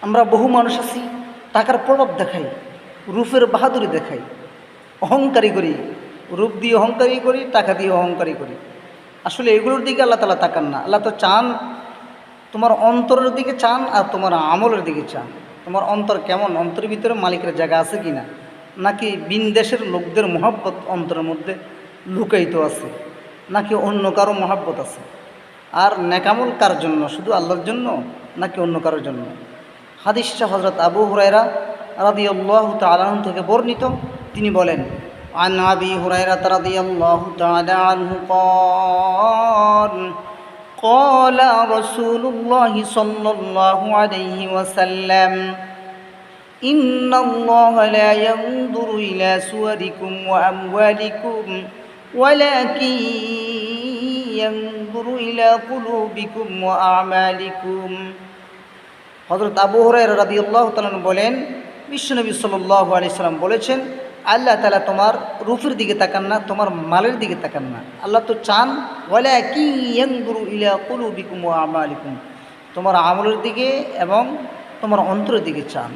আমরা বহু মানুষ আছি, টাকার প্রভাব দেখাই, রূপের বাহাদুরি দেখাই, অহংকারী করি, রূপ দিয়ে অহংকারী করি, টাকা দিয়ে অহংকারী করি। আসলে এগুলোর দিকে আল্লাহ তাআলা তাকান না। আল্লাহ তো চান তোমার অন্তরের দিকে চান আর তোমার আমলের দিকে চান। তোমার অন্তর কেমন, অন্তরের ভিতরে মালিকের জায়গা আছে কি না, নাকি বিন দেশের লোকদের মহব্বত অন্তরের মধ্যে লুকায়িত আছে, নাকি অন্য কারো মহব্বত আছে। আর নেকামল কার জন্য, শুধু আল্লাহর জন্য নাকি অন্য কারোর জন্য? হাদিসটা হযরত আবু হুরায়রা রাদিয়াল্লাহু তাআলা আনহু থেকে বর্ণিত। তিনি বলেন, আন আবি হুরায়রা রাদিয়াল্লাহু তাআলা আনহু قال قال رسول الله صلى الله عليه وسلم إن الله لا ينظر إلى صوركم وأموالكم ولكن ينظر إلى قلوبكم وأعمالكم। হযরত আবু হুরায়রা রাদিয়াল্লাহু তাআলা বলেন, বিশ্বনবী সাল্লাল্লাহু আলাইহি সাল্লাম বলেছেন, আল্লাহ তাআলা তোমার রূপের দিকে তাকান না, তোমার মালের দিকে তাকান না। আল্লাহ তো চান ওয়ালাকিন ইয়ানজুরু ইলা কুলুবিকুম ওয়া আমালিকুম, তোমার আমলের দিকে এবং তোমার অন্তরের দিকে চান।